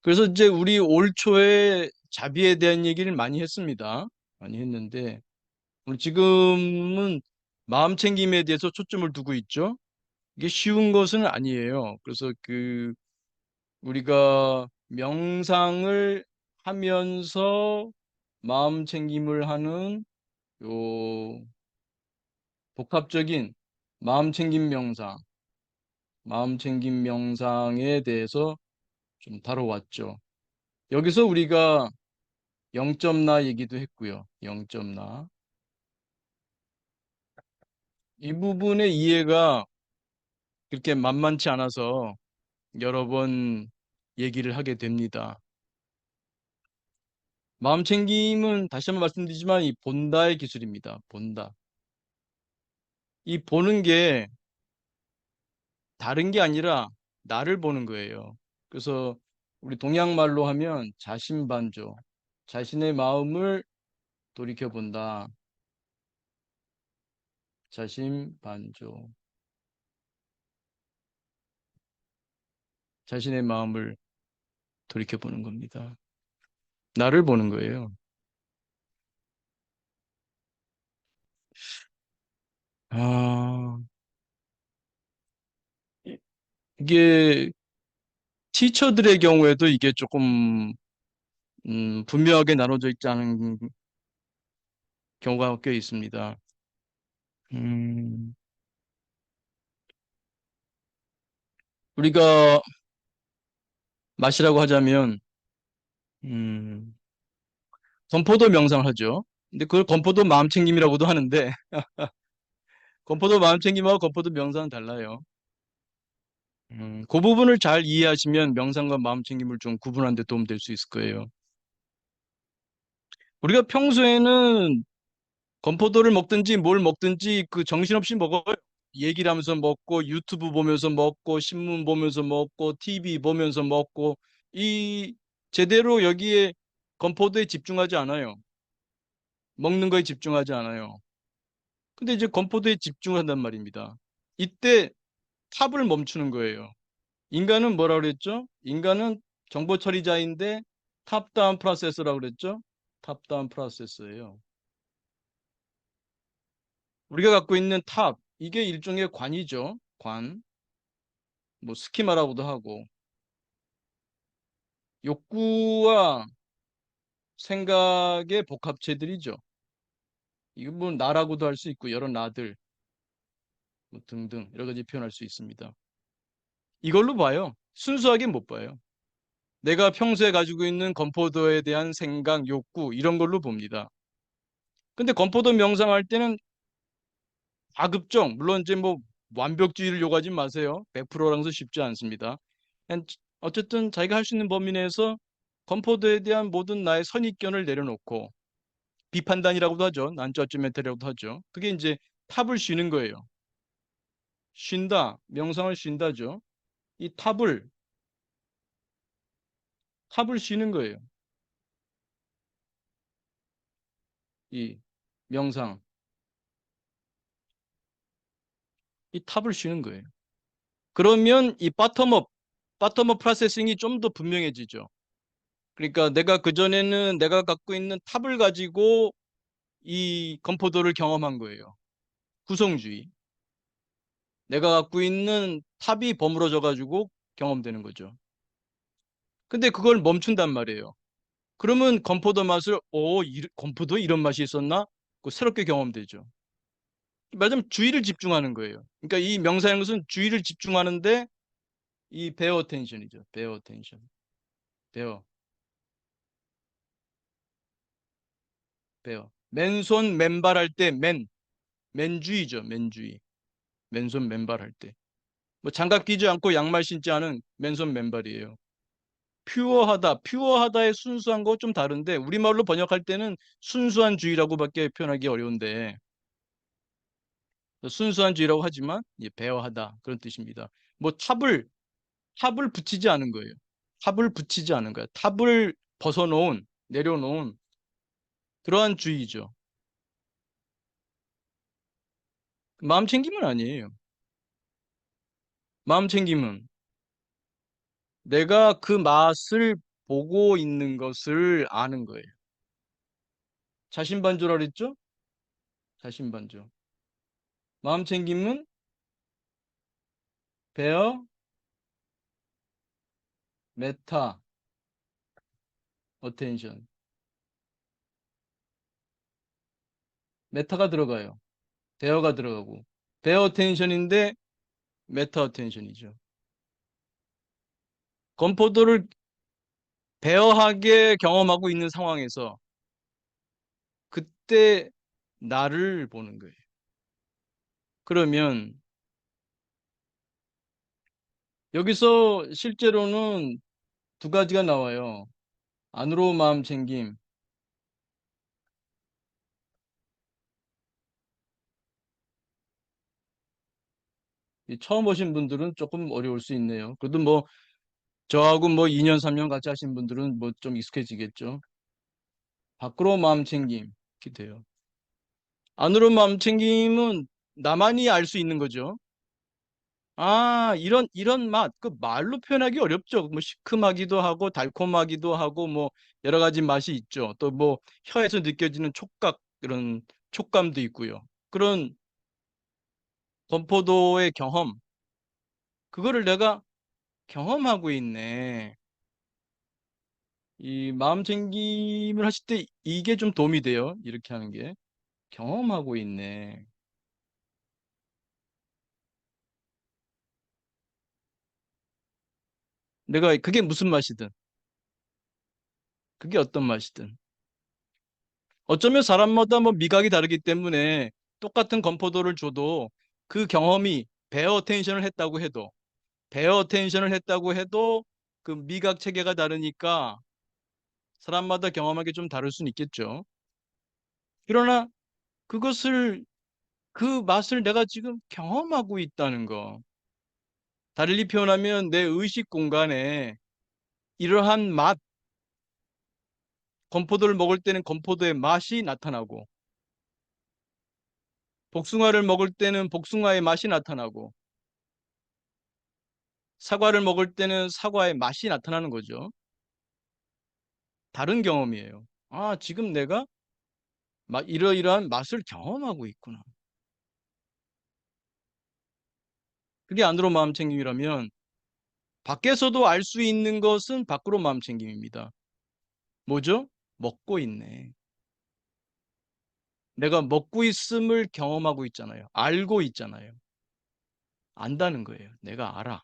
그래서 이제 우리 올 초에 자비에 대한 얘기를 많이 했습니다. 많이 했는데 오늘 지금은 마음 챙김에 대해서 초점을 두고 있죠. 이게 쉬운 것은 아니에요. 그래서 우리가 명상을 하면서 마음 챙김을 하는 요 복합적인 마음 챙김 명상, 마음 챙김 명상에 대해서 좀 다뤄왔죠. 여기서 우리가 0나 얘기도 했고요. 0나. 이 부분의 이해가 그렇게 만만치 않아서 여러 번 얘기를 하게 됩니다. 마음 챙김은 다시 한번 말씀드리지만 이 본다의 기술입니다. 본다. 이 보는 게 다른 게 아니라 나를 보는 거예요. 그래서 우리 동양말로 하면 자신반조. 자신의 마음을 돌이켜본다. 자신반조. 자신의 마음을 돌이켜보는 겁니다. 나를 보는 거예요. 아, 이- 이게 티처들의 경우에도 이게 조금 분명하게 나눠져 있지 않은 경우가 꽤 있습니다. 음, 우리가 맛이라고 하자면 음, 건포도 명상을 하죠. 근데 그걸 건포도 마음챙김이라고도 하는데 건포도 마음챙김하고 건포도 명상은 달라요. 그 부분을 잘 이해하시면 명상과 마음챙김을 좀 구분하는 데 도움 될 수 있을 거예요. 우리가 평소에는 건포도를 먹든지 뭘 먹든지 그 정신없이 먹어요. 얘기를 하면서 먹고 유튜브 보면서 먹고 신문 보면서 먹고 TV 보면서 먹고 이 제대로 여기에 건포도에 집중하지 않아요. 먹는 거에 집중하지 않아요. 근데 이제 건포도에 집중한단 말입니다. 이때 탑을 멈추는 거예요. 인간은 뭐라 그랬죠? 인간은 정보 처리자인데 탑다운 프로세서라고 그랬죠? 탑다운 프로세서예요. 우리가 갖고 있는 탑, 이게 일종의 관이죠. 관, 뭐 스키마라고도 하고 욕구와 생각의 복합체들이죠. 이거 뭐 나라고도 할 수 있고 여러 나들 뭐 등등 여러 가지 표현할 수 있습니다. 이걸로 봐요. 순수하게 못 봐요. 내가 평소에 가지고 있는 건포도에 대한 생각, 욕구 이런 걸로 봅니다. 근데 건포도 명상할 때는 가급적 물론 이제 뭐 완벽주의를 요구하지 마세요. 100%라서 쉽지 않습니다. 그냥 어쨌든 자기가 할 수 있는 범위 내에서 건포도에 대한 모든 나의 선입견을 내려놓고 비판단이라고도 하죠. 난저지멘트라고도 하죠. 그게 이제 탑을 쉬는 거예요. 쉰다, 명상을 쉰다죠. 이 탑을 쉬는 거예요. 이 명상, 이 탑을 쉬는 거예요. 그러면 이 바텀업 프로세싱이 좀 더 분명해지죠. 그러니까 내가 그전에는 내가 갖고 있는 탑을 가지고 이 건포도를 경험한 거예요. 구성주의. 내가 갖고 있는 탑이 버무러져 가지고 경험되는 거죠. 근데 그걸 멈춘단 말이에요. 그러면 건포도 맛을 건포도 이런 맛이 있었나? 그 새롭게 경험되죠. 말하자면 주의를 집중하는 거예요. 그러니까 이 명상하는 것은 주의를 집중하는데 이 베어 텐션이죠. 베어 텐션. 베어. 베어. 맨손 맨발 할 때 맨주의죠. 맨주의. 맨손 맨발 할 때. 뭐 장갑 끼지 않고 양말 신지 않은 맨손 맨발이에요. 퓨어하다. 퓨어하다의 순수한 거 좀 다른데 우리말로 번역할 때는 순수한 주의라고밖에 표현하기 어려운데 순수한 주의라고 하지만 배어하다 그런 뜻입니다. 뭐 탑을 붙이지 않은 거예요. 탑을 붙이지 않은 거예요. 탑을 벗어놓은 내려놓은 그러한 주의죠. 마음 챙김은 아니에요. 마음 챙김은 내가 그 맛을 보고 있는 것을 아는 거예요. 자신반조라 그랬죠? 자신반조. 마음 챙김은 베어 메타 어텐션. 메타가 들어가요. 베어가 들어가고. 베어 어텐션인데 메타 어텐션이죠. 건포도를 베어하게 경험하고 있는 상황에서 그때 나를 보는 거예요. 그러면 여기서 실제로는 두 가지가 나와요. 안으로 마음 챙김. 이 처음 오신 분들은 조금 어려울 수 있네요. 그래도 뭐 저하고 뭐 2년, 3년 같이 하신 분들은 뭐 좀 익숙해지겠죠. 밖으로 마음 챙김. 이렇게 돼요. 안으로 마음 챙김은 나만이 알 수 있는 거죠. 아, 이런 맛, 그 말로 표현하기 어렵죠. 뭐 시큼하기도 하고 달콤하기도 하고 뭐 여러 가지 맛이 있죠. 또 뭐 혀에서 느껴지는 촉각 그런 촉감도 있고요. 그런 건포도의 경험, 그거를 내가 경험하고 있네. 이 마음 챙김을 하실 때 이게 좀 도움이 돼요. 이렇게 하는 게. 경험하고 있네. 내가 그게 무슨 맛이든, 그게 어떤 맛이든. 어쩌면 사람마다 뭐 미각이 다르기 때문에 똑같은 건포도를 줘도 그 경험이 베어 텐션을 했다고 해도 베어 텐션을 했다고 해도 그 미각 체계가 다르니까 사람마다 경험하기 좀 다를 수는 있겠죠. 그러나 그것을 그 맛을 내가 지금 경험하고 있다는 거. 달리 표현하면 내 의식 공간에 이러한 맛, 건포도를 먹을 때는 건포도의 맛이 나타나고 복숭아를 먹을 때는 복숭아의 맛이 나타나고 사과를 먹을 때는 사과의 맛이 나타나는 거죠. 다른 경험이에요. 아, 지금 내가 이러이러한 맛을 경험하고 있구나. 그게 안으로 마음챙김이라면 밖에서도 알 수 있는 것은 밖으로 마음챙김입니다. 뭐죠? 먹고 있네. 내가 먹고 있음을 경험하고 있잖아요. 알고 있잖아요. 안다는 거예요. 내가 알아.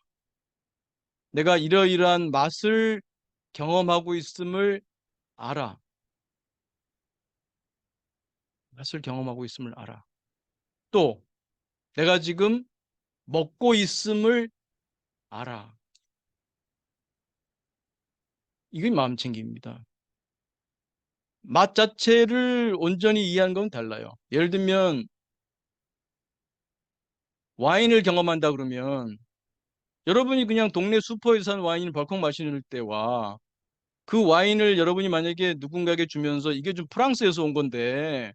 내가 이러이러한 맛을 경험하고 있음을 알아. 맛을 경험하고 있음을 알아. 또 내가 지금 먹고 있음을 알아. 이게 마음챙김입니다. 맛 자체를 온전히 이해하는 건 달라요. 예를 들면 와인을 경험한다 그러면 여러분이 그냥 동네 슈퍼에서 산 와인을 벌컥 마시는 때와 그 와인을 여러분이 만약에 누군가에게 주면서 이게 좀 프랑스에서 온 건데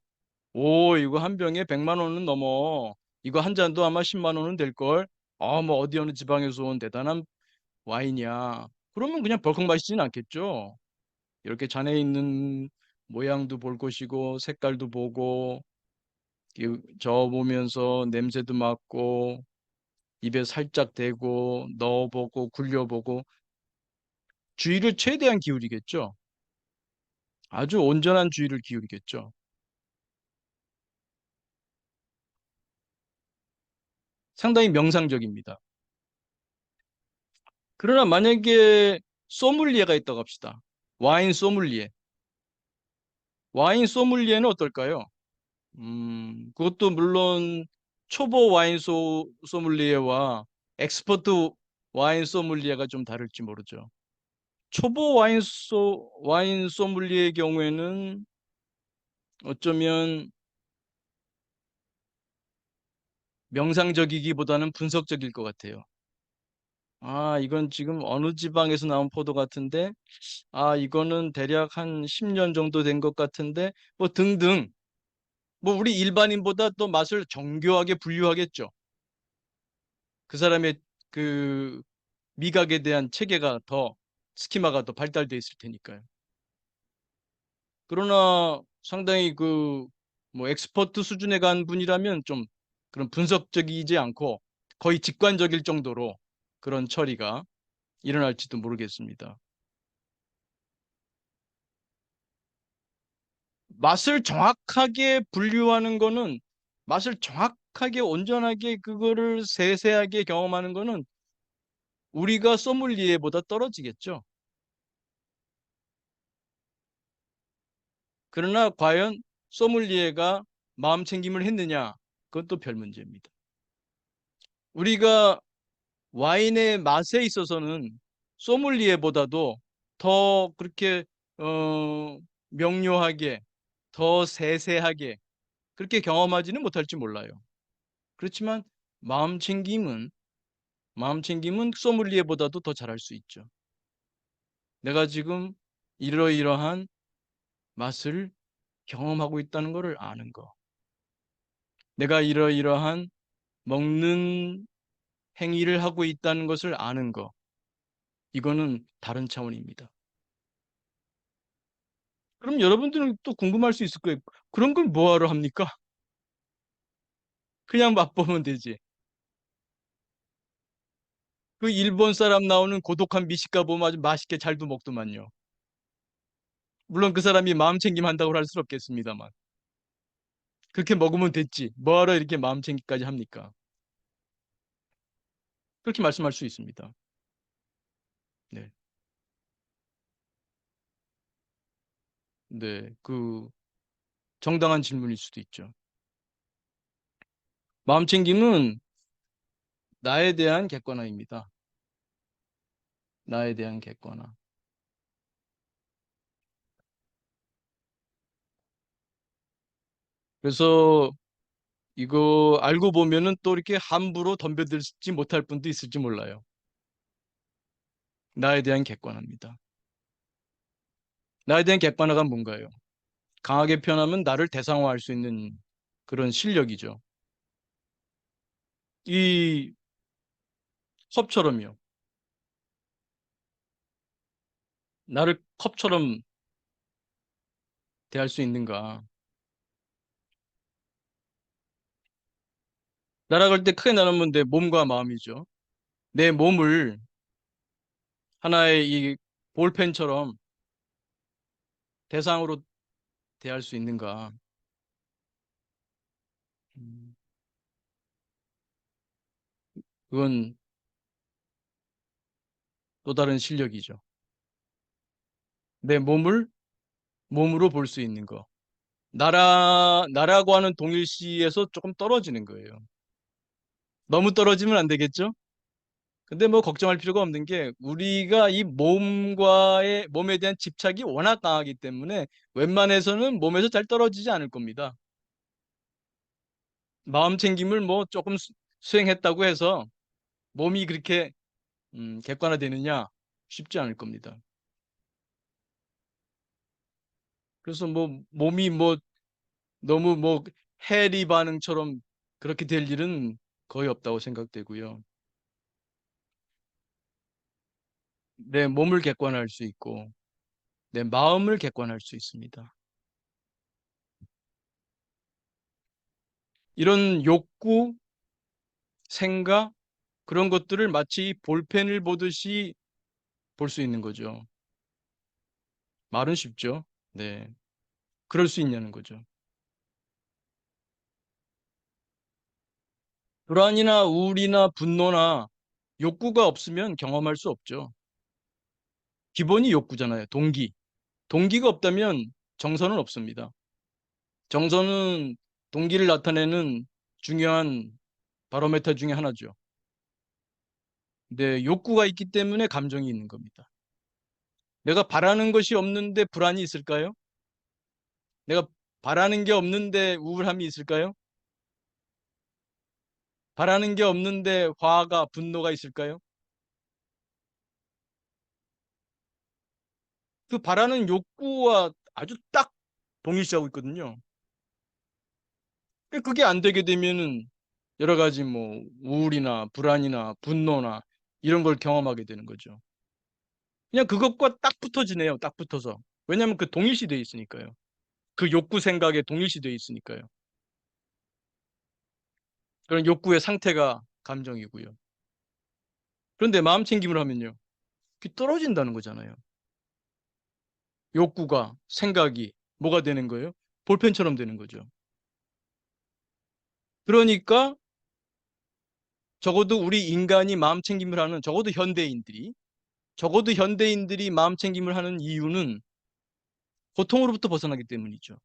오 이거 한 병에 100만 원은 넘어. 이거 한 잔도 아마 10만 원은 될걸. 뭐 어디 어느 지방에서 온 대단한 와인이야. 그러면 그냥 벌컥 마시진 않겠죠. 이렇게 잔에 있는 모양도 볼 것이고 색깔도 보고 저어보면서 냄새도 맡고 입에 살짝 대고 넣어보고 굴려보고 주의를 최대한 기울이겠죠. 아주 온전한 주의를 기울이겠죠. 상당히 명상적입니다. 그러나 만약에 소믈리에가 있다고 합시다. 와인 소믈리에. 와인 소믈리에는 어떨까요? 그것도 물론 초보 소믈리에와 엑스퍼트 와인 소믈리에가 좀 다를지 모르죠. 초보 와인 소믈리에의 경우에는 어쩌면 명상적이기보다는 분석적일 것 같아요. 아, 이건 지금 어느 지방에서 나온 포도 같은데, 아, 이거는 대략 한 10년 정도 된 것 같은데, 뭐 등등. 뭐 우리 일반인보다 또 맛을 정교하게 분류하겠죠. 그 사람의 그 미각에 대한 체계가 더 스키마가 더 발달돼 있을 테니까요. 그러나 상당히 그 뭐 엑스퍼트 수준에 간 분이라면 좀 그런 분석적이지 않고 거의 직관적일 정도로 그런 처리가 일어날지도 모르겠습니다. 맛을 정확하게 분류하는 거는 맛을 정확하게 온전하게 그거를 세세하게 경험하는 거는 우리가 소믈리에보다 떨어지겠죠. 그러나 과연 소믈리에가 마음 챙김을 했느냐? 그건 또 별 문제입니다. 우리가 와인의 맛에 있어서는 소믈리에보다도 더 그렇게 명료하게, 더 세세하게 그렇게 경험하지는 못할지 몰라요. 그렇지만 마음 챙김은 마음 챙김은 소믈리에보다도 더 잘할 수 있죠. 내가 지금 이러이러한 맛을 경험하고 있다는 것을 아는 거. 내가 이러이러한 먹는 행위를 하고 있다는 것을 아는 거. 이거는 다른 차원입니다. 그럼 여러분들은 또 궁금할 수 있을 거예요. 그런 걸 뭐하러 합니까? 그냥 맛보면 되지. 그 일본 사람 나오는 고독한 미식가 보면 아주 맛있게 잘도 먹더만요. 물론 그 사람이 마음 챙김 한다고 할 수 없겠습니다만. 그렇게 먹으면 됐지. 뭐하러 이렇게 마음 챙기까지 합니까? 그렇게 말씀할 수 있습니다. 네. 네. 그 정당한 질문일 수도 있죠. 마음 챙김은 나에 대한 객관화입니다. 나에 대한 객관화. 그래서 이거 알고 보면은 또 이렇게 함부로 덤벼들지 못할 분도 있을지 몰라요. 나에 대한 객관화입니다. 나에 대한 객관화가 뭔가요? 강하게 표현하면 나를 대상화할 수 있는 그런 실력이죠. 이 컵처럼요. 나를 컵처럼 대할 수 있는가? 날아갈 때 크게 나누면 내 몸과 마음이죠. 내 몸을 하나의 이 볼펜처럼 대상으로 대할 수 있는가? 음, 그건 또 다른 실력이죠. 내 몸을 몸으로 볼 수 있는 거. 나라고 하는 동일시에서 조금 떨어지는 거예요. 너무 떨어지면 안 되겠죠? 근데 뭐 걱정할 필요가 없는 게 우리가 이 몸에 대한 집착이 워낙 강하기 때문에 웬만해서는 몸에서 잘 떨어지지 않을 겁니다. 마음 챙김을 뭐 조금 수행했다고 해서 몸이 그렇게 객관화되느냐 쉽지 않을 겁니다. 그래서 뭐 몸이 뭐 너무 뭐 해리 반응처럼 그렇게 될 일은 거의 없다고 생각되고요. 내 몸을 객관화할 수 있고 내 마음을 객관화할 수 있습니다. 이런 욕구, 생각 그런 것들을 마치 볼펜을 보듯이 볼 수 있는 거죠. 말은 쉽죠. 네. 그럴 수 있냐는 거죠. 불안이나 우울이나 분노나 욕구가 없으면 경험할 수 없죠. 기본이 욕구잖아요. 동기. 동기가 없다면 정서는 없습니다. 정서는 동기를 나타내는 중요한 바로메터 중에 하나죠. 근데 욕구가 있기 때문에 감정이 있는 겁니다. 내가 바라는 것이 없는데 불안이 있을까요? 내가 바라는 게 없는데 우울함이 있을까요? 바라는 게 없는데 화가, 분노가 있을까요? 그 바라는 욕구와 아주 딱 동일시하고 있거든요. 그게 안 되게 되면은 여러 가지 뭐 우울이나 불안이나 분노나 이런 걸 경험하게 되는 거죠. 그냥 그것과 딱 붙어지네요. 딱 붙어서. 왜냐하면 그 동일시되어 있으니까요. 그 욕구 생각에 동일시되어 있으니까요. 그런 욕구의 상태가 감정이고요. 그런데 마음 챙김을 하면요. 그게 떨어진다는 거잖아요. 욕구가, 생각이 뭐가 되는 거예요? 볼펜처럼 되는 거죠. 그러니까 적어도 우리 인간이 마음 챙김을 하는 적어도 현대인들이 마음 챙김을 하는 이유는 고통으로부터 벗어나기 때문이죠.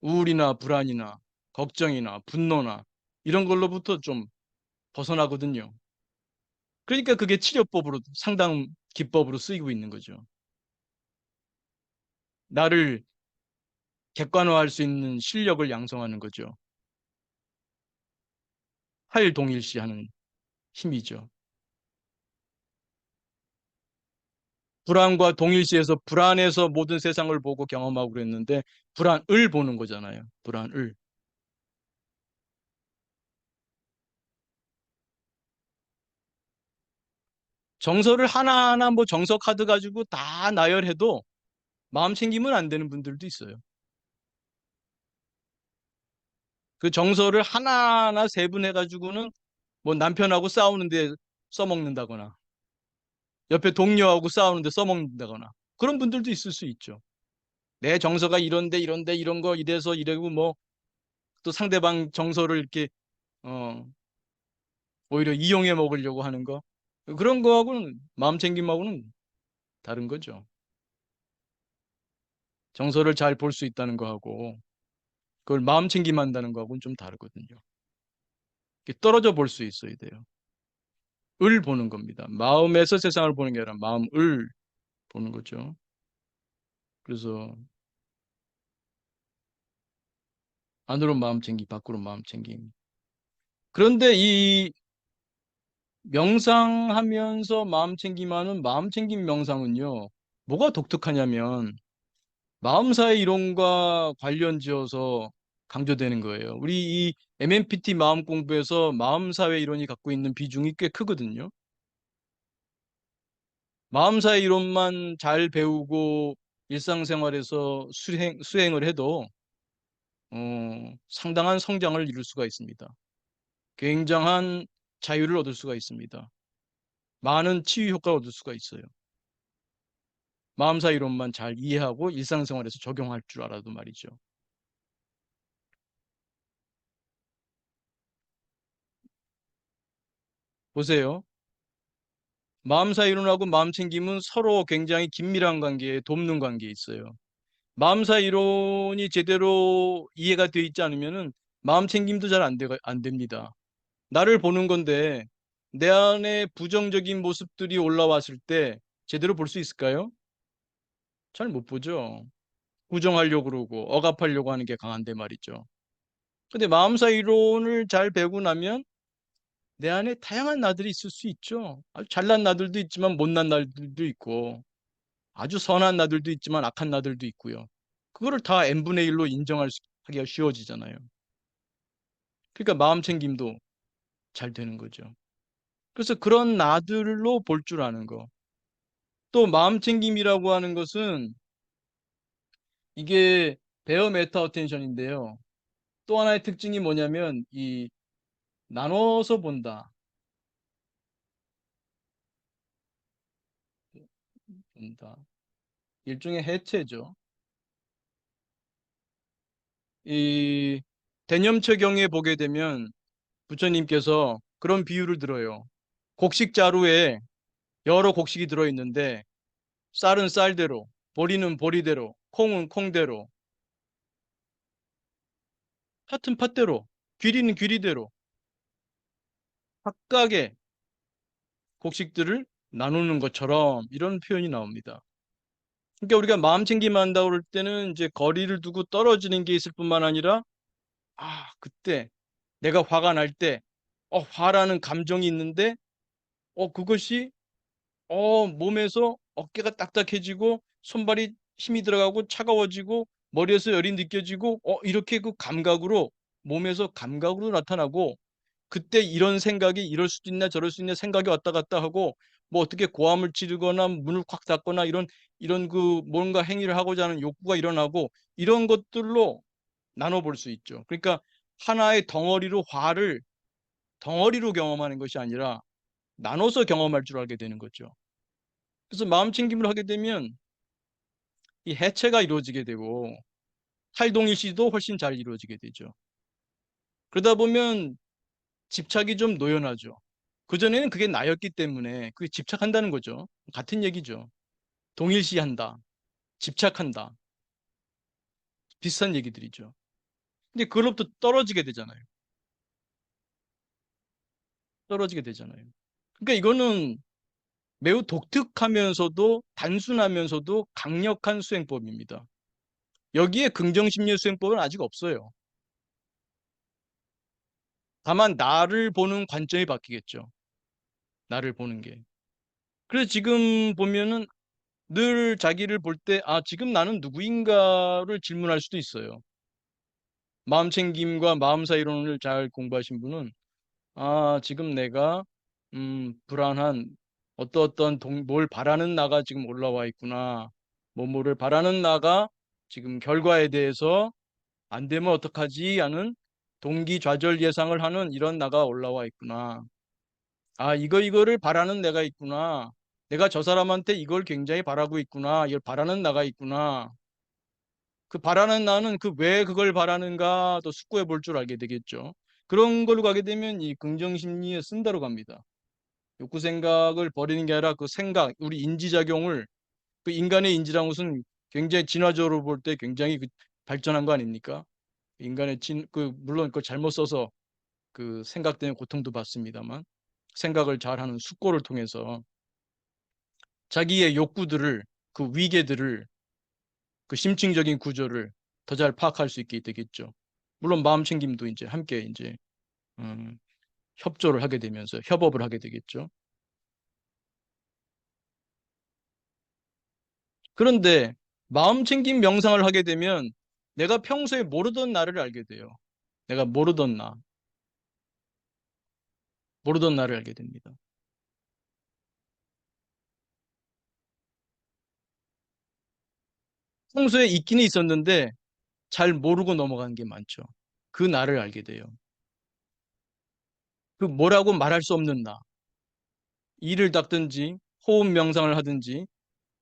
우울이나 불안이나 걱정이나 분노나 이런 걸로부터 좀 벗어나거든요. 그러니까 그게 치료법으로 상당 기법으로 쓰이고 있는 거죠. 나를 객관화할 수 있는 실력을 양성하는 거죠. 활동일시하는 힘이죠. 불안과 동일시해서 불안해서 모든 세상을 보고 경험하고 그랬는데 불안을 보는 거잖아요. 불안을. 정서를 하나하나 뭐 정서 카드 가지고 다 나열해도 마음 챙기면 안 되는 분들도 있어요. 그 정서를 하나하나 세분해 가지고는 뭐 남편하고 싸우는데 써먹는다거나 옆에 동료하고 싸우는데 써먹는다거나 그런 분들도 있을 수 있죠. 내 정서가 이런데 이런 거 이래서 이래고 뭐 또 상대방 정서를 이렇게 어 오히려 이용해 먹으려고 하는 거 그런 거하고는 마음 챙김하고는 다른 거죠. 정서를 잘 볼 수 있다는 거하고 그걸 마음 챙김한다는 거하고는 좀 다르거든요. 이렇게 떨어져 볼 수 있어야 돼요. 을 보는 겁니다. 마음에서 세상을 보는 게 아니라 마음을 보는 거죠. 그래서 안으로 마음 챙김, 밖으로 마음 챙김. 그런데 이 명상하면서 마음 챙김하는 마음 챙김 명상은요, 뭐가 독특하냐면 마음사의 이론과 관련 지어서 강조되는 거예요. 우리 이 MMPT 마음 공부에서 마음사회 이론이 갖고 있는 비중이 꽤 크거든요. 마음사의 이론만 잘 배우고 일상생활에서 수행을 해도 상당한 성장을 이룰 수가 있습니다. 굉장한 자유를 얻을 수가 있습니다. 많은 치유 효과를 얻을 수가 있어요. 마음사 이론만 잘 이해하고 일상생활에서 적용할 줄 알아도 말이죠. 보세요. 마음사 이론하고 마음 챙김은 서로 굉장히 긴밀한 관계에 돕는 관계에 있어요. 마음사 이론이 제대로 이해가 되어 있지 않으면은 마음 챙김도 잘 안 됩니다. 나를 보는 건데 내 안에 부정적인 모습들이 올라왔을 때 제대로 볼 수 있을까요? 잘 못 보죠. 부정하려고 그러고 억압하려고 하는 게 강한데 말이죠. 근데 마음사 이론을 잘 배우고 나면 내 안에 다양한 나들이 있을 수 있죠. 아주 잘난 나들도 있지만 못난 나들도 있고 아주 선한 나들도 있지만 악한 나들도 있고요. 그거를 다 n분의 1로 하기가 쉬워지잖아요. 그러니까 마음 챙김도 잘 되는 거죠. 그래서 그런 나들로 볼 줄 아는 거. 또 마음 챙김이라고 하는 것은 이게 베어 메타 어텐션인데요. 또 하나의 특징이 뭐냐면 이 나눠서 본다. 본다. 일종의 해체죠. 이 대념체경에 보게 되면 부처님께서 그런 비유를 들어요. 곡식 자루에 여러 곡식이 들어있는데 쌀은 쌀대로, 보리는 보리대로, 콩은 콩대로, 팥은 팥대로, 귀리는 귀리대로 각각의 곡식들을 나누는 것처럼 이런 표현이 나옵니다. 그러니까 우리가 마음 챙김 한다고 그럴 때는 이제 거리를 두고 떨어지는 게 있을 뿐만 아니라 그때 내가 화가 날 때, 화라는 감정이 있는데, 그것이, 몸에서 어깨가 딱딱해지고, 손발이 힘이 들어가고, 차가워지고, 머리에서 열이 느껴지고, 이렇게 그 감각으로, 몸에서 감각으로 나타나고, 그때 이런 생각이 이럴 수도 있나 저럴 수 있나 생각이 왔다 갔다 하고, 뭐 어떻게 고함을 지르거나 문을 콱 닫거나 이런 그 뭔가 행위를 하고자 하는 욕구가 일어나고 이런 것들로 나눠볼 수 있죠. 그러니까 하나의 덩어리로 화를 덩어리로 경험하는 것이 아니라 나눠서 경험할 줄 알게 되는 거죠. 그래서 마음 챙김을 하게 되면 이 해체가 이루어지게 되고 탈동일시도 훨씬 잘 이루어지게 되죠. 그러다 보면 집착이 좀 노연하죠. 그전에는 그게 나였기 때문에 그게 집착한다는 거죠. 같은 얘기죠. 동일시한다, 집착한다. 비슷한 얘기들이죠. 근데 그걸로부터 떨어지게 되잖아요. 떨어지게 되잖아요. 그러니까 이거는 매우 독특하면서도 단순하면서도 강력한 수행법입니다. 여기에 긍정심리 수행법은 아직 없어요. 다만 나를 보는 관점이 바뀌겠죠. 나를 보는 게. 그래서 지금 보면은 늘 자기를 볼 때, 아, 지금 나는 누구인가를 질문할 수도 있어요. 마음 챙김과 마음사 이론을 잘 공부하신 분은, 아, 지금 내가, 불안한, 뭘 바라는 나가 지금 올라와 있구나. 뭐뭐를 바라는 나가 지금 결과에 대해서 안 되면 어떡하지? 하는 동기 좌절 예상을 하는 이런 나가 올라와 있구나. 아, 이거를 바라는 내가 있구나. 내가 저 사람한테 이걸 굉장히 바라고 있구나. 이걸 바라는 나가 있구나. 그 바라는 나는 그 왜 그걸 바라는가 또 숙고해 볼 줄 알게 되겠죠. 그런 걸로 가게 되면 이 긍정심리에 쓴다로 갑니다. 욕구 생각을 버리는 게 아니라 그 생각, 우리 인지작용을 그 인간의 인지라는 것은 굉장히 진화적으로 볼 때 굉장히 그 발전한 거 아닙니까? 물론 그걸 잘못 써서 그 생각 때문에 고통도 받습니다만 생각을 잘하는 숙고를 통해서 자기의 욕구들을 그 위계들을 그 심층적인 구조를 더 잘 파악할 수 있게 되겠죠. 물론 마음 챙김도 이제 함께 이제 음, 협조를 하게 되면서 협업을 하게 되겠죠. 그런데 마음 챙김 명상을 하게 되면 내가 평소에 모르던 나를 알게 돼요. 내가 모르던 나를 알게 됩니다. 평소에 있기는 있었는데 잘 모르고 넘어간 게 많죠. 그 나를 알게 돼요. 그 뭐라고 말할 수 없는 나. 이를 닦든지 호흡 명상을 하든지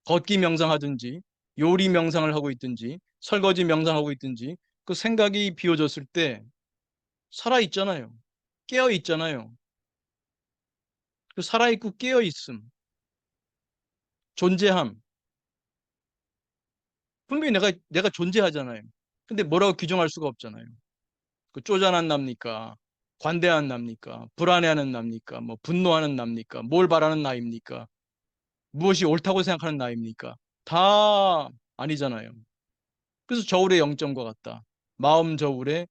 걷기 명상하든지 요리 명상을 하고 있든지 설거지 명상하고 있든지 그 생각이 비워졌을 때 살아 있잖아요. 깨어 있잖아요. 그 살아 있고 깨어 있음, 존재함. 분명히 내가 존재하잖아요. 근데 뭐라고 규정할 수가 없잖아요. 그 쪼잔한 납니까? 관대한 납니까? 불안해하는 납니까? 뭐 분노하는 납니까? 뭘 바라는 나입니까? 무엇이 옳다고 생각하는 나입니까? 다 아니잖아요. 그래서 저울의 0점과 같다. 마음 저울의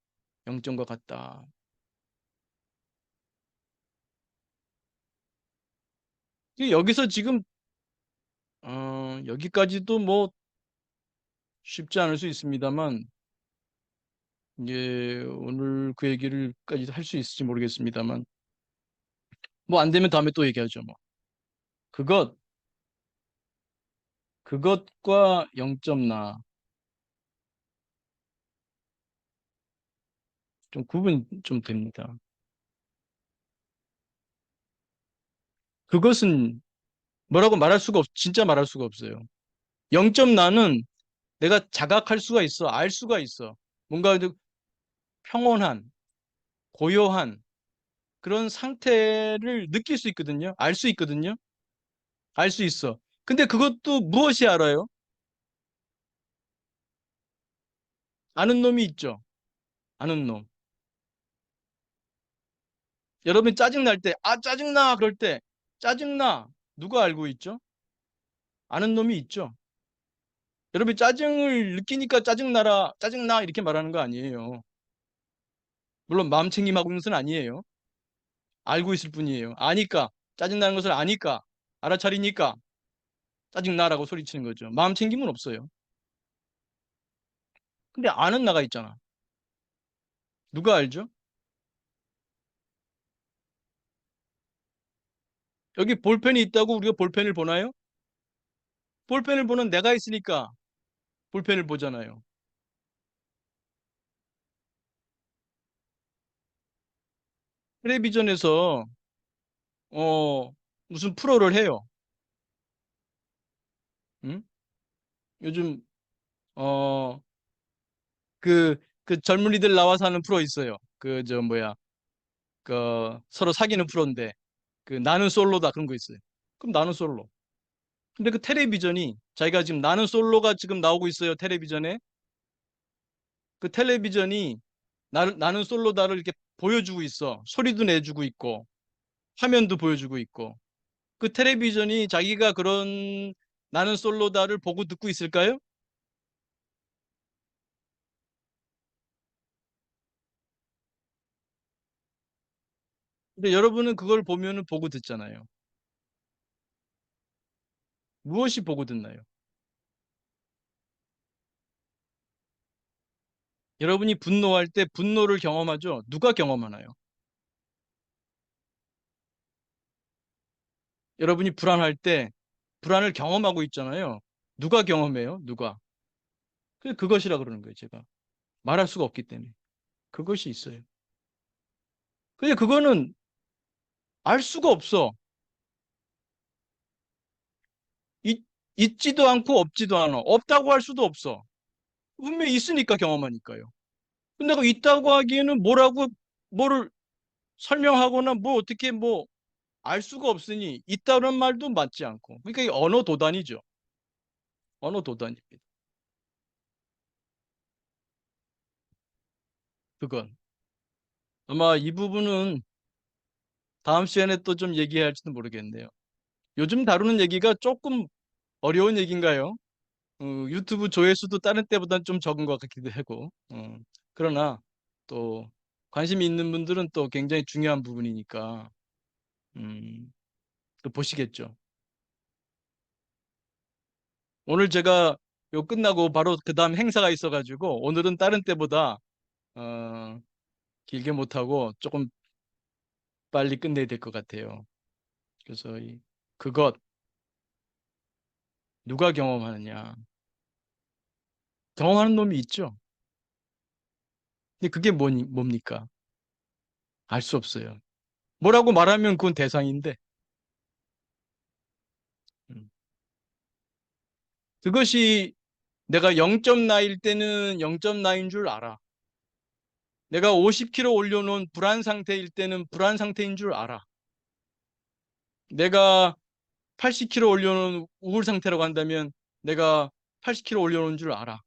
0점과 같다. 여기서 지금 여기까지도 뭐 쉽지 않을 수 있습니다만 이제 오늘 그 얘기를까지 할 수 있을지 모르겠습니다만 뭐 안 되면 다음에 또 얘기하죠 뭐. 그것 그것과 0점 나 좀 구분 좀 됩니다. 그것은 뭐라고 말할 수가 진짜 말할 수가 없어요. 0점 나는 내가 자각할 수가 있어, 알 수가 있어. 뭔가 그 평온한, 고요한 그런 상태를 느낄 수 있거든요. 알 수 있거든요. 알 수 있어. 근데 그것도 무엇이 알아요? 아는 놈이 있죠. 아는 놈. 여러분 짜증날 때, 아, 짜증나! 그럴 때, 짜증나! 누가 알고 있죠? 아는 놈이 있죠. 여러분 짜증을 느끼니까 짜증나라, 짜증나! 이렇게 말하는 거 아니에요. 물론 마음 챙김하고 있는 것은 아니에요. 알고 있을 뿐이에요. 아니까, 짜증나는 것을 아니까, 알아차리니까, 짜증나라고 소리치는 거죠. 마음 챙김은 없어요. 근데 아는 나가 있잖아. 누가 알죠? 여기 볼펜이 있다고 우리가 볼펜을 보나요? 볼펜을 보는 내가 있으니까 볼펜을 보잖아요. 텔레비전에서 어 무슨 프로를 해요. 응? 요즘 어 그 젊은이들 나와서 하는 프로 있어요. 그 저 뭐야 그 서로 사귀는 프로인데 그 나는 솔로다 그런 거 있어요. 그럼 나는 솔로. 근데 그 텔레비전이 자기가 지금 나는 솔로가 지금 나오고 있어요. 텔레비전에 그 텔레비전이 나는 솔로다를 이렇게 보여주고 있어. 소리도 내주고 있고 화면도 보여주고 있고 그 텔레비전이 자기가 그런 나는 솔로다를 보고 듣고 있을까요? 근데 여러분은 그걸 보면은 보고 듣잖아요. 무엇이 보고 듣나요? 여러분이 분노할 때 분노를 경험하죠? 누가 경험하나요? 여러분이 불안할 때 불안을 경험하고 있잖아요. 누가 경험해요? 누가? 그것이라 그러는 거예요, 제가. 말할 수가 없기 때문에. 그것이 있어요. 근데 그거는 알 수가 없어. 있, 있지도 않고 없지도 않아. 없다고 할 수도 없어. 분명히 있으니까 경험하니까요. 근데 그 있다고 하기에는 뭐를 설명하거나 뭐 어떻게 뭐 알 수가 없으니 있다는 말도 맞지 않고. 그러니까 이 언어 도단이죠. 언어 도단입니다. 그건. 아마 이 부분은 다음 시간에 또 좀 얘기해야 할지도 모르겠네요. 요즘 다루는 얘기가 조금 어려운 얘기인가요? 유튜브 조회수도 다른 때보다는 좀 적은 것 같기도 하고. 그러나 또 관심이 있는 분들은 또 굉장히 중요한 부분이니까 음, 또 보시겠죠. 오늘 제가 요 끝나고 바로 그 다음 행사가 있어가지고 오늘은 다른 때보다 어, 길게 못하고 조금 빨리 끝내야 될 것 같아요. 그래서 그것 누가 경험하느냐. 경험하는 놈이 있죠. 근데 그게 뭡니까? 알 수 없어요. 뭐라고 말하면 그건 대상인데 음. 그것이 내가 0.9일 때는 0.9인 줄 알아. 내가 50kg 올려놓은 불안 상태일 때는 불안 상태인 줄 알아. 내가 80kg 올려놓은 우울 상태라고 한다면 내가 80kg 올려놓은 줄 알아.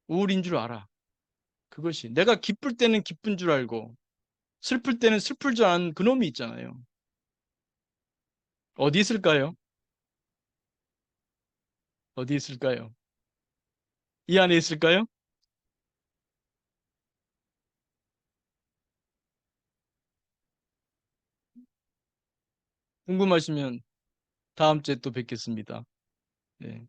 우울인 줄 알아. 그것이 내가 기쁠 때는 기쁜 줄 알고 슬플 때는 슬플 줄 아는 그놈이 있잖아요. 어디 있을까요? 어디 있을까요? 이 안에 있을까요? 궁금하시면 다음 주에 또 뵙겠습니다. 네.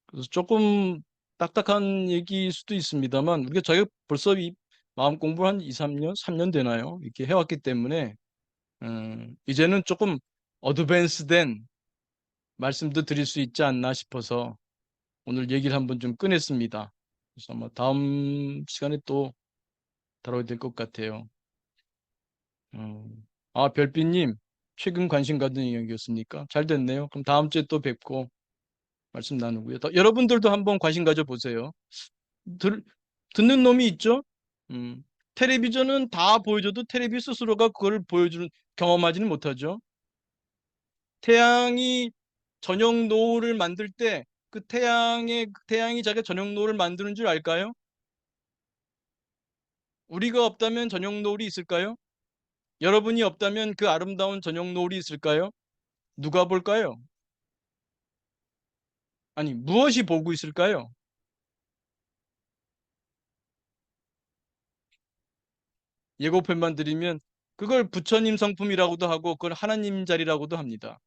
그래서 조금 딱딱한 얘기일 수도 있습니다만 우리가 저희가 벌써 이 마음 공부를 한 2, 3년, 3년 되나요? 이렇게 해왔기 때문에 이제는 조금 어드밴스된 말씀도 드릴 수 있지 않나 싶어서 오늘 얘기를 한번 좀 꺼냈습니다. 그래서 아마 다음 시간에 또 다뤄야 될 것 같아요. 별빛님, 최근 관심 가든 얘기였습니까? 잘 됐네요. 그럼 다음 주에 또 뵙고 말씀 나누고요. 여러분들도 한번 관심 가져보세요. 들, 듣는 놈이 있죠? 음, 텔레비전은 다 보여줘도 텔레비 스스로가 그걸 보여주는, 경험하지는 못하죠. 태양이 저녁 노을을 만들 때 그 태양이 자기가 저녁 노을을 만드는 줄 알까요? 우리가 없다면 저녁 노을이 있을까요? 여러분이 없다면 그 아름다운 저녁 노을이 있을까요? 누가 볼까요? 아니, 무엇이 보고 있을까요? 예고편만 드리면 그걸 부처님 성품이라고도 하고 그걸 하나님 자리라고도 합니다.